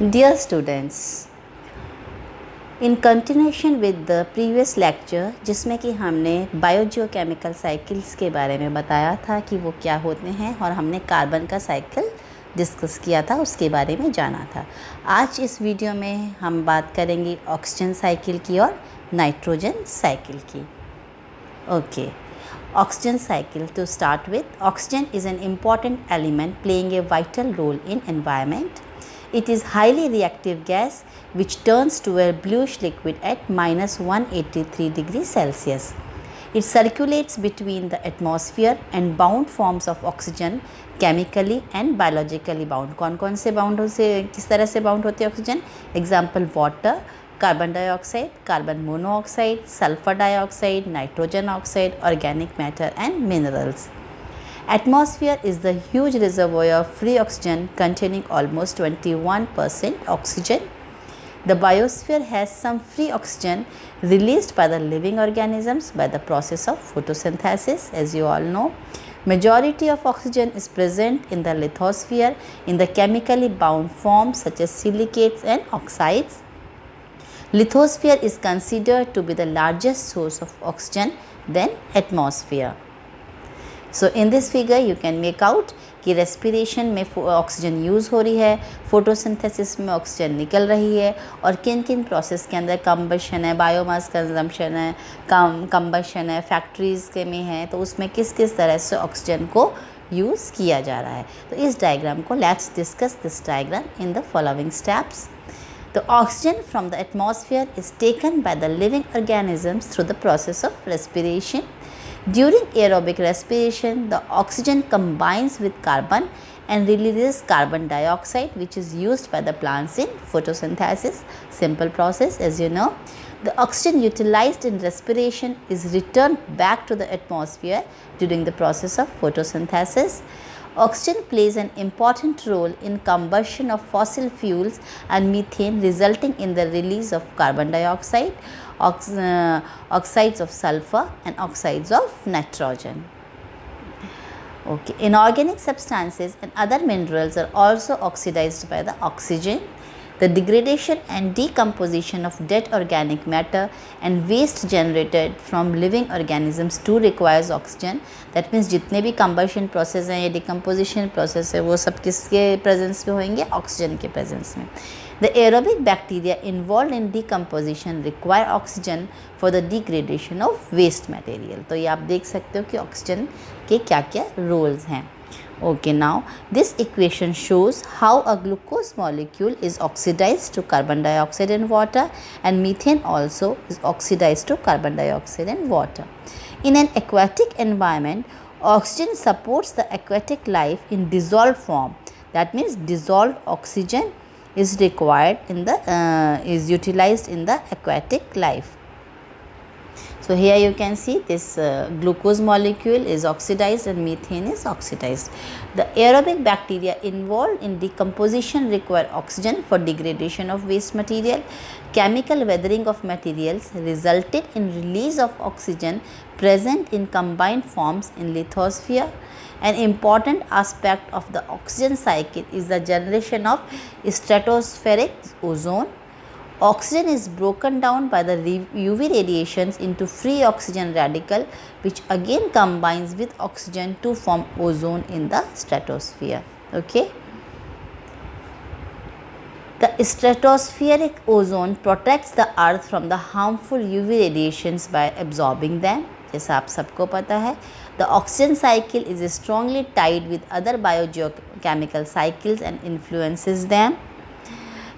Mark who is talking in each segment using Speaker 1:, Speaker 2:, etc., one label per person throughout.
Speaker 1: Dear students, in continuation with the previous lecture जिसमें कि हमने बायोजियोकेमिकल साइकिल्स के बारे में बताया था कि वो क्या होते हैं और हमने कार्बन का साइकिल डिस्कस किया था, उसके बारे में जाना था। आज इस वीडियो में हम बात करेंगे ऑक्सीजन साइकिल की और नाइट्रोजन साइकिल की। Okay, oxygen cycle to start with. Oxygen is an important element playing a vital role in environment. It is highly reactive gas which turns to a bluish liquid at minus 183 degrees Celsius. It circulates between the atmosphere and bound forms of oxygen chemically and biologically bound. कौन कौन से bound से किस तरह से bound होते हैं oxygen? Example water, carbon dioxide, carbon monoxide, sulphur dioxide, nitrogen oxide, organic matter and minerals. Atmosphere is the huge reservoir of free oxygen containing almost 21% oxygen. The biosphere has some free oxygen released by the living organisms by the process of photosynthesis, as you all know. Majority of oxygen is present in the lithosphere in the chemically bound forms such as silicates and oxides. Lithosphere is considered to be the largest source of oxygen than atmosphere. So in this figure you can make out कि respiration में oxygen use हो रही है, photosynthesis में oxygen निकल रही है और किन किन प्रोसेस के अंदर कंबशन है, बायोमास कंजम्पशन है, कंबशन है, फैक्ट्रीज़ के में है, तो उसमें किस किस तरह से ऑक्सीजन को यूज़ किया जा रहा है. तो इस डायग्राम को let's discuss this diagram in the following steps. The oxygen from the atmosphere is taken by the living organisms through the process of respiration. During aerobic respiration, the oxygen combines with carbon and releases carbon dioxide, which is used by the plants in photosynthesis. Simple process, as you know. The oxygen utilized in respiration is returned back to the atmosphere during the process of photosynthesis. Oxygen plays an important role in combustion of fossil fuels and methane, resulting in the release of carbon dioxide, oxides of sulfur and oxides of nitrogen. Okay. Inorganic substances and other minerals are also oxidized by the oxygen. The degradation and decomposition of dead organic matter and waste generated from living organisms too requires oxygen. That means जितने भी combustion process हैं या decomposition process है वो सब किसके presence में होंगे? ऑक्सीजन के presence में. The aerobic bacteria involved in decomposition require oxygen for the degradation of waste material. तो ये आप देख सकते हो कि ऑक्सीजन के क्या क्या roles हैं. Okay, now this equation shows how a glucose molecule is oxidized to carbon dioxide and water, and methane also is oxidized to carbon dioxide and water. In an aquatic environment, oxygen supports the aquatic life in dissolved form. That means dissolved oxygen is required in the is utilized in the aquatic life. So here you can see this glucose molecule is oxidized and methane is oxidized. The aerobic bacteria involved in decomposition require oxygen for degradation of waste material. Chemical weathering of materials resulted in release of oxygen present in combined forms in lithosphere. An important aspect of the oxygen cycle is the generation of stratospheric ozone. Oxygen is broken down by the UV radiations into free oxygen radical, which again combines with oxygen to form ozone in the stratosphere. Okay. The stratospheric ozone protects the earth from the harmful UV radiations by absorbing them. जैसा आप सबको पता है. The oxygen cycle is strongly tied with other biogeochemical cycles and influences them.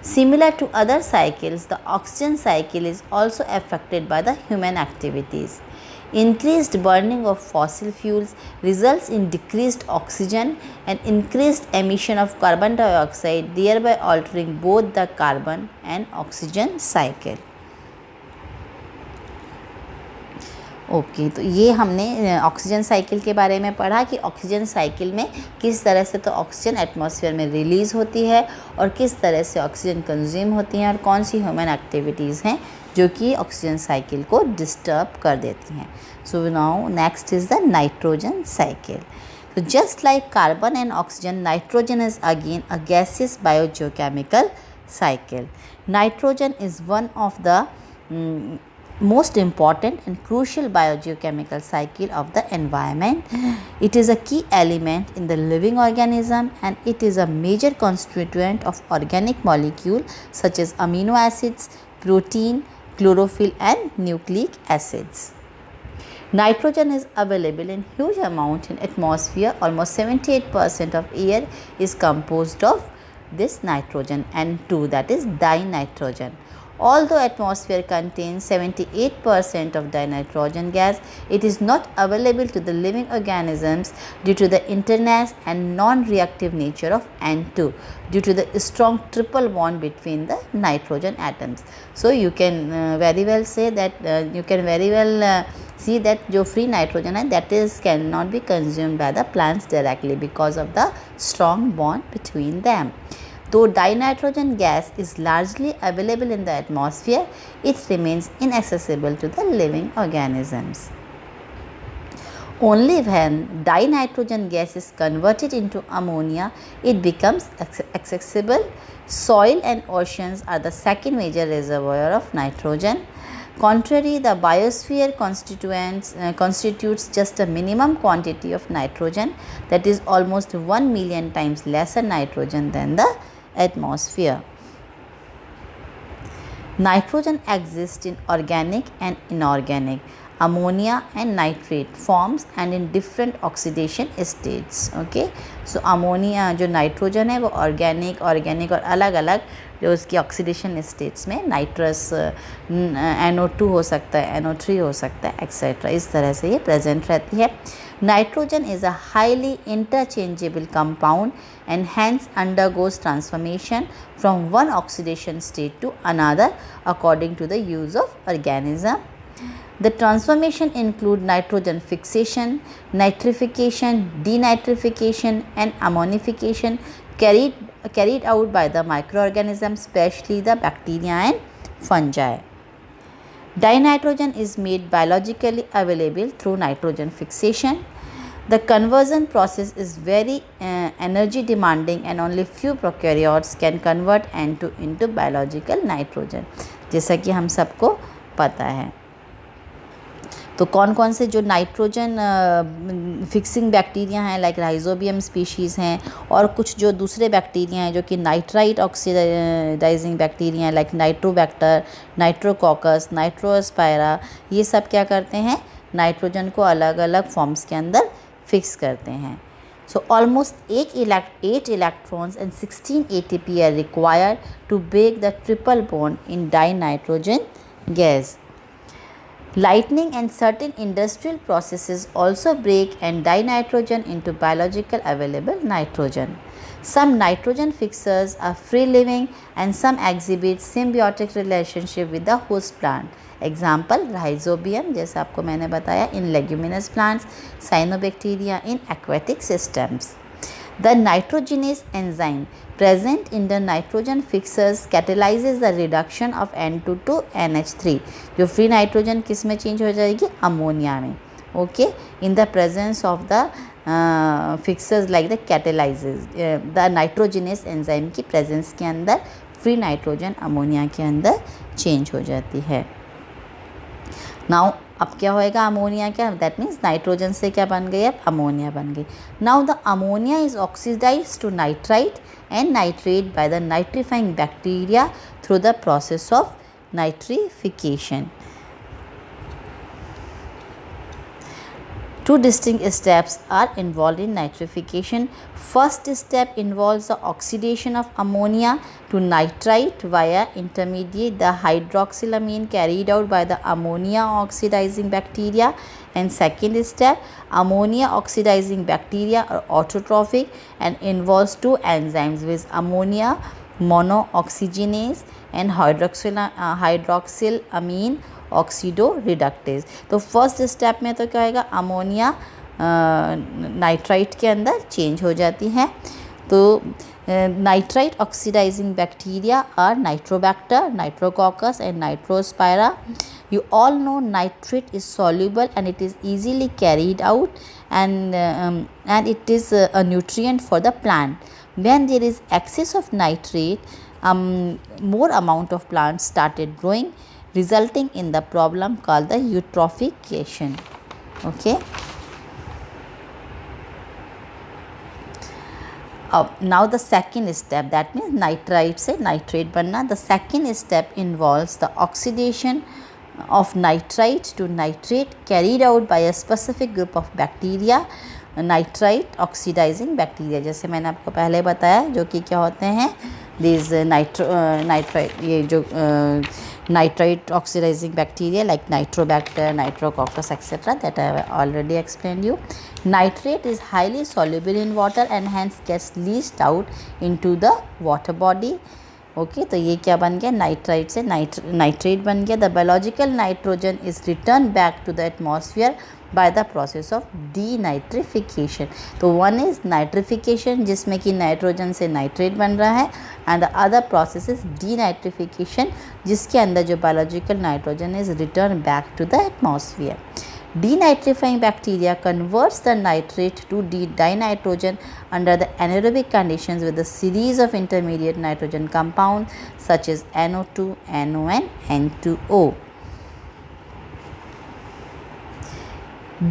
Speaker 1: Similar to other cycles, the oxygen cycle is also affected by the human activities. Increased burning of fossil fuels results in decreased oxygen and increased emission of carbon dioxide, thereby altering both the carbon and oxygen cycle. Okay, तो ये हमने oxygen cycle के बारे में पढ़ा कि oxygen cycle में किस तरह से तो ऑक्सीजन एटमॉस्फेयर में रिलीज़ होती है और किस तरह से ऑक्सीजन कंज्यूम होती हैं और कौन सी ह्यूमन एक्टिविटीज़ हैं जो कि ऑक्सीजन साइकिल को डिस्टर्ब कर देती हैं. So now next is the nitrogen cycle. So just like carbon and oxygen, nitrogen is again a gaseous biogeochemical cycle. Nitrogen is one of the most important and crucial biogeochemical cycle of the environment. It is a key element in the living organism and it is a major constituent of organic molecule such as amino acids, protein, chlorophyll and nucleic acids. Nitrogen is available in huge amount in atmosphere. Almost 78% of air is composed of this nitrogen, N2, that is dinitrogen. Although atmosphere contains 78% of dinitrogen gas, it is not available to the living organisms due to the internal and non-reactive nature of N2 due to the strong triple bond between the nitrogen atoms. So you can very well say that see that जो free nitrogen है that is cannot be consumed by the plants directly because of the strong bond between them. Though dinitrogen gas is largely available in the atmosphere, it remains inaccessible to the living organisms. Only when dinitrogen gas is converted into ammonia, it becomes accessible. Soil and oceans are the second major reservoir of nitrogen. Contrary, the biosphere constitutes just a minimum quantity of nitrogen, that is almost 1 million times lesser nitrogen than the atmosphere. Nitrogen exists in organic and inorganic, ammonia and nitrate forms and in different oxidation states. Okay, so ammonia जो nitrogen है वो organic और अलग अलग जो उसकी oxidation states में nitrous NO2 हो सकता है, NO3 हो सकता है, एक्सेट्रा, इस तरह से ये प्रेजेंट रहती है. Nitrogen is a highly interchangeable compound and hence undergoes transformation from one oxidation state to another according to the use of organism. The transformation include nitrogen fixation, nitrification, denitrification and ammonification carried out by the microorganisms, especially the bacteria and fungi. Dinitrogen is made biologically available through nitrogen fixation. The conversion process is very energy demanding and only few prokaryotes can convert N2 into biological nitrogen. जैसा कि हम सबको पता है. तो कौन कौन से जो नाइट्रोजन फिक्सिंग बैक्टीरिया हैं लाइक राइजोबियम स्पीशीज़ हैं और कुछ जो दूसरे बैक्टीरिया हैं जो कि नाइट्राइट ऑक्सीडाइजिंग बैक्टीरिया हैं लाइक नाइट्रोबैक्टर, नाइट्रोकॉकस, नाइट्रोस्पायरा, ये सब क्या करते हैं, नाइट्रोजन को अलग अलग फॉर्म्स के अंदर फिक्स करते हैं. So almost 8 electrons and 16 ATP are required to break the triple bond in dinitrogen gas. Lightning and certain industrial processes also break and dinitrogen into biological available nitrogen. Some nitrogen fixers are free living and some exhibit symbiotic relationship with the host plant. Example rhizobium जैसा आपको मैंने बताया in leguminous plants, cyanobacteria in aquatic systems. The nitrogenase enzyme present in the nitrogen fixers catalyzes the reduction of N2 to NH3. जो free nitrogen किस में change हो जाएगी, ammonia में. Okay, in the presence of the fixers like the catalyzes, the nitrogenase enzyme की presence के अंदर free nitrogen ammonia के अंदर change हो जाती है. Now अब क्या होएगा अमोनिया क्या, दैट मीन्स नाइट्रोजन से क्या बन गई, अब अमोनिया बन गई. Now the ammonia is oxidised to nitrite and nitrate by the nitrifying bacteria through the process of nitrification. Two distinct steps are involved in nitrification. First step involves the oxidation of ammonia to nitrite via intermediate the hydroxylamine carried out by the ammonia oxidizing bacteria. And second step, ammonia oxidizing bacteria are autotrophic and involves two enzymes with ammonia monooxygenase and hydroxylamine oxido reductase. तो first step में तो क्या होगा, ammonia nitrite के अंदर change हो जाती है. तो nitrite oxidising bacteria are Nitrobacter, Nitrococcus and Nitrospira. You all know nitrate is soluble and it is easily carried out and it is a nutrient for the plant. When there is excess of nitrate, more amount of plants started growing, resulting in the problem called the eutrophication. Okay. Now the second step, that means nitrite से nitrate बनना. The second step involves the oxidation of nitrite to nitrate carried out by a specific group of bacteria, nitrite oxidizing bacteria. जैसे मैंने आपको पहले बताया, जो कि क्या होते हैं, these nitrite, ये जो nitrite oxidizing bacteria like Nitrobacter, Nitrococcus, etc., that I have already explained you. Nitrate is highly soluble in water and hence gets leached out into the water body. Okay तो ये क्या बन गया, nitrite से nitrate बन गया. The biological nitrogen is return back to the atmosphere by the process of denitrification. तो one is nitrification, जिसमें कि नाइट्रोजन से नाइट्रेट बन रहा है, and the other process is denitrification, जिसके अंदर जो biological nitrogen is return back to the atmosphere. Denitrifying bacteria converts the nitrate to dinitrogen under the anaerobic conditions with a series of intermediate nitrogen compounds such as NO2, NO, and N2O.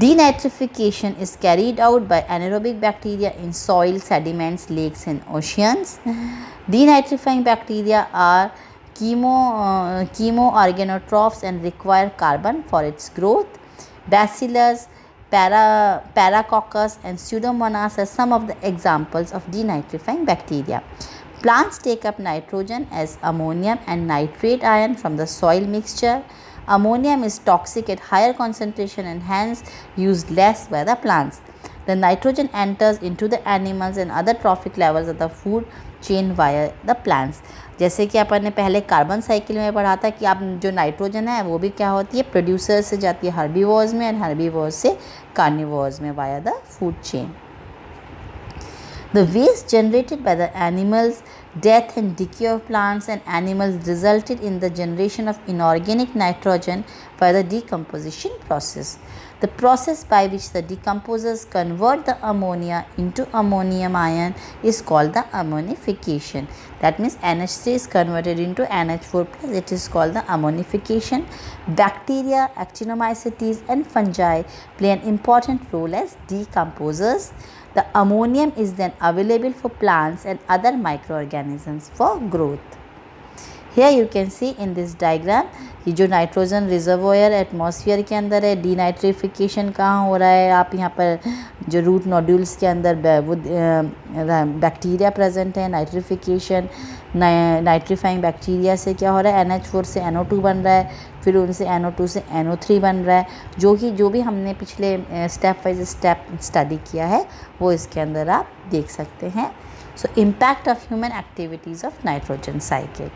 Speaker 1: Denitrification is carried out by anaerobic bacteria in soil, sediments, lakes, and oceans. Denitrifying bacteria are chemoorganotrophs and require carbon for its growth. Bacillus, Paracoccus, and Pseudomonas are some of the examples of denitrifying bacteria. Plants take up nitrogen as ammonium and nitrate ion from the soil mixture. Ammonium is toxic at higher concentration and hence used less by the plants. The nitrogen enters into the animals and other trophic levels of the food chain via the plants. जैसे कि अपन ने पहले carbon cycle में पढ़ा था कि आप जो नाइट्रोजन है वो भी क्या होती है, प्रोड्यूसर से जाती है हर्बीवोर्स में एंड हर्बीवोर्स से कार्निवोर्स में via the food chain. The waste generated by the animals, death and decay of plants and animals resulted in the generation of inorganic nitrogen by the decomposition process. The process by which the decomposers convert the ammonia into ammonium ion is called the ammonification. That means NH3 is converted into NH4 plus, it is called the ammonification. Bacteria, actinomycetes and fungi play an important role as decomposers. The ammonium is then available for plants and other microorganisms for growth. Here you can see in this diagram कि जो nitrogen reservoir atmosphere के अंदर है, denitrification कहाँ हो रहा है. आप यहाँ पर जो रूट नोड्यूल्स के अंदर वो बैक्टीरिया प्रेजेंट है. नाइट्रिफिकेशन, नाइट्रीफाइंग बैक्टीरिया से क्या हो रहा है, NH4 से NO2 बन रहा है, फिर उनसे NO2 से NO3 बन रहा है, जो भी हमने पिछले स्टेप वाइज स्टेप स्टडी किया है वो इसके अंदर आप देख सकते हैं. सो impact of human activities of nitrogen cycle.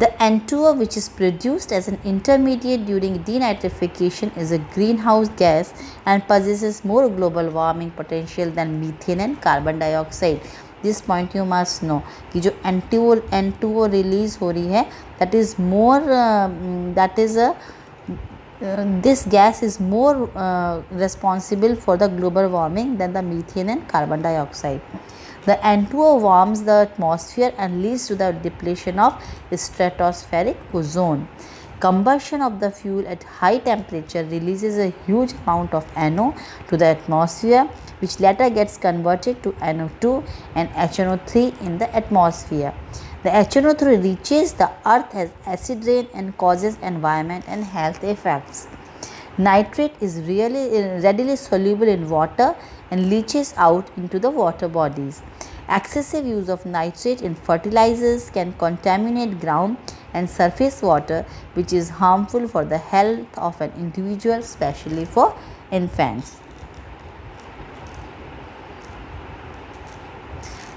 Speaker 1: The N2O, which is produced as an intermediate during denitrification, is a greenhouse gas and possesses more global warming potential than methane and carbon dioxide. This point you must know कि जो N2O release हो रही है, that is more this gas is more responsible for the global warming than the methane and carbon dioxide. The N2O warms the atmosphere and leads to the depletion of stratospheric ozone. Combustion of the fuel at high temperature releases a huge amount of NO to the atmosphere, which later gets converted to NO2 and HNO3 in the atmosphere. The HNO3 reaches the earth as acid rain and causes environment and health effects. Nitrate is readily soluble in water and leaches out into the water bodies. Excessive use of nitrate in fertilizers can contaminate ground and surface water, which is harmful for the health of an individual, especially for infants.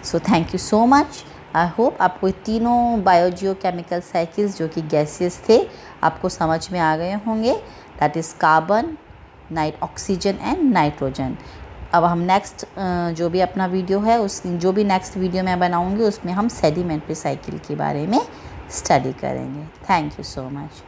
Speaker 1: So thank you so much. I hope आपको तीनों biogeochemical cycles जो कि gases थे आपको समझ में आ गए होंगे. That is carbon, oxygen and nitrogen. अब हम नेक्स्ट जो भी अपना वीडियो है जो भी नेक्स्ट वीडियो मैं बनाऊंगी उसमें हम सेडिमेंट्री साइकिल के बारे में स्टडी करेंगे. Thank you so much.